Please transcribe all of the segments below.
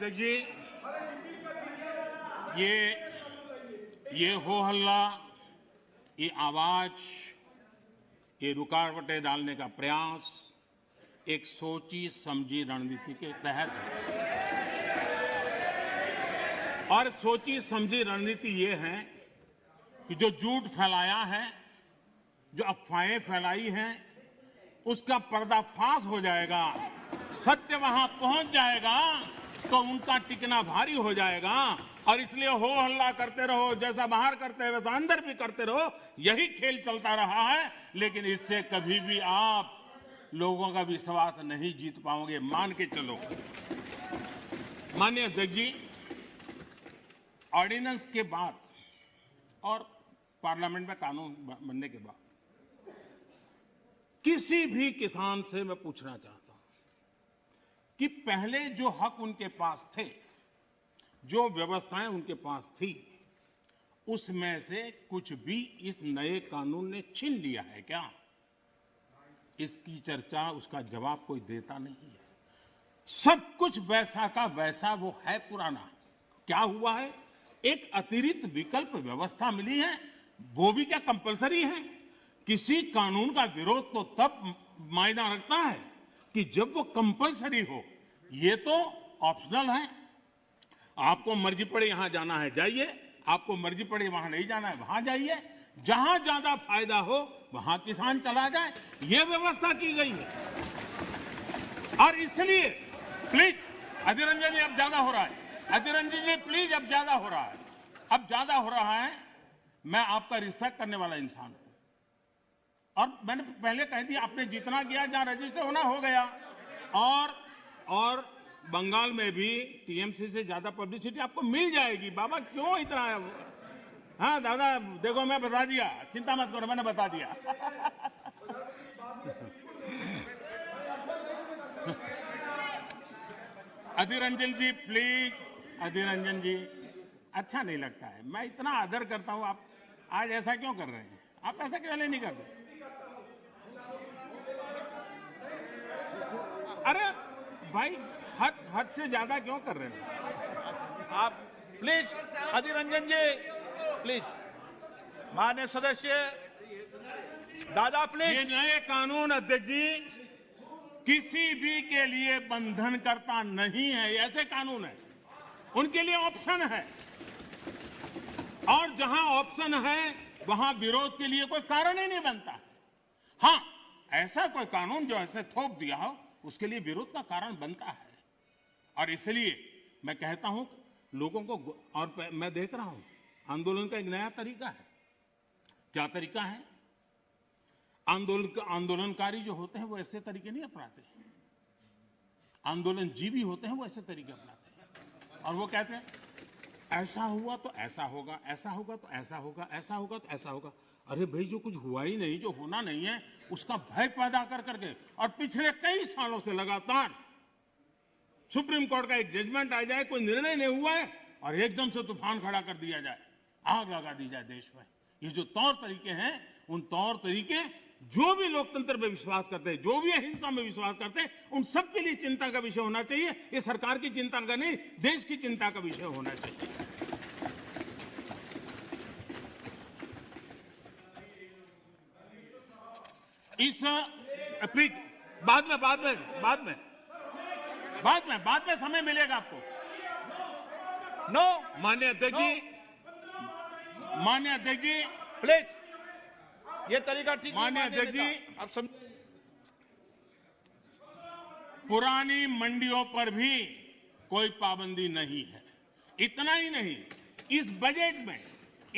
अध्यक्ष जी, ये हो हल्ला, ये आवाज, ये रुकावटें डालने का प्रयास एक सोची समझी रणनीति के तहत है। और सोची समझी रणनीति ये है कि जो झूठ फैलाया है, जो अफवाहें फैलाई हैं, उसका पर्दाफाश हो जाएगा, सत्य वहां पहुंच जाएगा तो उनका टिकना भारी हो जाएगा। और इसलिए हो हल्ला करते रहो, जैसा बाहर करते हैं वैसा अंदर भी करते रहो, यही खेल चलता रहा है। लेकिन इससे कभी भी आप लोगों का विश्वास नहीं जीत पाओगे, मान के चलो। माननीय अध्यक्ष जी, ऑर्डिनेंस के बाद और पार्लियामेंट में कानून बनने के बाद किसी भी किसान से मैं पूछना चाहता हूं कि पहले जो हक उनके पास थे, जो व्यवस्थाएं उनके पास थी, उसमें से कुछ भी इस नए कानून ने छीन लिया है क्या? इसकी चर्चा, उसका जवाब कोई देता नहीं है। सब कुछ वैसा का वैसा वो है पुराना। क्या हुआ है? एक अतिरिक्त विकल्प व्यवस्था मिली है, वो भी क्या कंपलसरी है? किसी कानून का विरोध तो तब मायना रखता है कि जब वो कंपलसरी हो। ये तो ऑप्शनल है। आपको मर्जी पड़े यहां जाना है जाइए, आपको मर्जी पड़े वहां नहीं जाना है वहां जाइए, जहां ज्यादा फायदा हो वहां किसान चला जाए, ये व्यवस्था की गई है। और इसलिए प्लीज अधीर रंजन जी, अब ज्यादा हो रहा है। अधीर रंजन जी प्लीज, अब ज्यादा हो रहा है, अब ज्यादा हो रहा है। मैं आपका रिस्पेक्ट करने वाला इंसान हूं और मैंने पहले कह दिया, आपने जितना किया, जहां रजिस्टर होना हो गया। और बंगाल में भी टीएमसी से ज्यादा पब्लिसिटी आपको मिल जाएगी। बाबा क्यों इतना है? हाँ दादा, देखो मैं बता दिया, चिंता मत करो, मैंने बता दिया। अधीर रंजन जी प्लीज, अधीर रंजन जी, अच्छा नहीं लगता है। मैं इतना आदर करता हूं, आप आज ऐसा क्यों कर रहे हैं? आप ऐसा क्यों नहीं करते? अरे भाई, हद से ज्यादा क्यों कर रहे हैं आप? Please Adhir Ranjan ji, please. माननीय सदस्य दादा प्लीज। ये नए कानून अध्यक्ष जी किसी भी के लिए बंधन करता नहीं है। ऐसे कानून है, उनके लिए ऑप्शन है, और जहां ऑप्शन है वहां विरोध के लिए कोई कारण ही नहीं बनता। हां, ऐसा कोई कानून जो ऐसे थोप दिया हो, उसके लिए विरोध का कारण बनता है। और इसलिए मैं कहता हूं लोगों को, और मैं देख रहा हूं आंदोलन का एक नया तरीका है। क्या तरीका है? आंदोलनकारी जो होते हैं वो ऐसे तरीके नहीं अपनाते। आंदोलनजीवी होते हैं वो ऐसे तरीके अपनाते हैं, और वो कहते हैं ऐसा हुआ तो ऐसा होगा, ऐसा होगा तो ऐसा होगा, ऐसा होगा तो ऐसा होगा। अरे भाई, जो कुछ हुआ ही नहीं, जो होना नहीं है, उसका भय पैदा कर करके, और पिछले कई सालों से लगातार सुप्रीम कोर्ट का एक जजमेंट आ जाए, कोई निर्णय नहीं हुआ है, और एकदम से तूफान खड़ा कर दिया जाए, आग लगा दी जाए देश में। ये जो तौर तरीके हैं, उन तौर तरीके, जो भी लोकतंत्र में विश्वास करते हैं, जो भी अहिंसा में विश्वास करते हैं, उन सबके लिए चिंता का विषय होना चाहिए। ये सरकार की चिंता का नहीं, देश की चिंता का विषय होना चाहिए। इस प्लीज, बाद में समय मिलेगा आपको। नो, माननीय अध्यक्ष जी प्लीज, ये तरीका ठीक नहीं। माननीय अध्यक्ष जी, आप समझ, पुरानी मंडियों पर भी कोई पाबंदी नहीं है। इतना ही नहीं, इस बजट में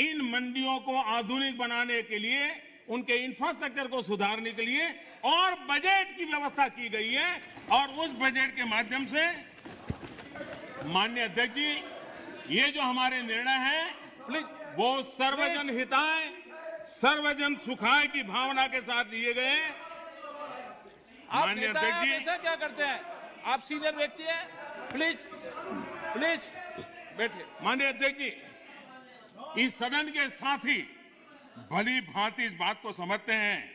इन मंडियों को आधुनिक बनाने के लिए, उनके इंफ्रास्ट्रक्चर को सुधारने के लिए और बजट की व्यवस्था की गई है। और उस बजट के माध्यम से माननीय अध्यक्ष जी, ये जो हमारे निर्णय हैं वो सर्वजन हिताय, सर्वजन सुखाय की भावना के साथ लिए गए। आप माननीय नेता अध्यक्ष हैं, जी, आप ऐसा क्या करते हैं? आप सीनियर व्यक्ति हैं, प्लीज प्लीज बैठिए। माननीय अध्यक्ष जी, इस सदन के साथी भली भांति इस बात को समझते हैं,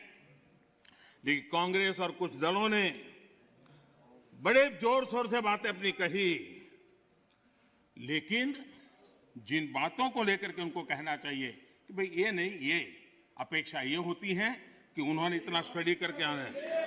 लेकिन कांग्रेस और कुछ दलों ने बड़े जोर शोर से बातें अपनी कही लेकिन जिन बातों को लेकर के उनको कहना चाहिए कि भाई ये नहीं, ये अपेक्षा ये होती है कि उन्होंने इतना स्टडी करके आना है।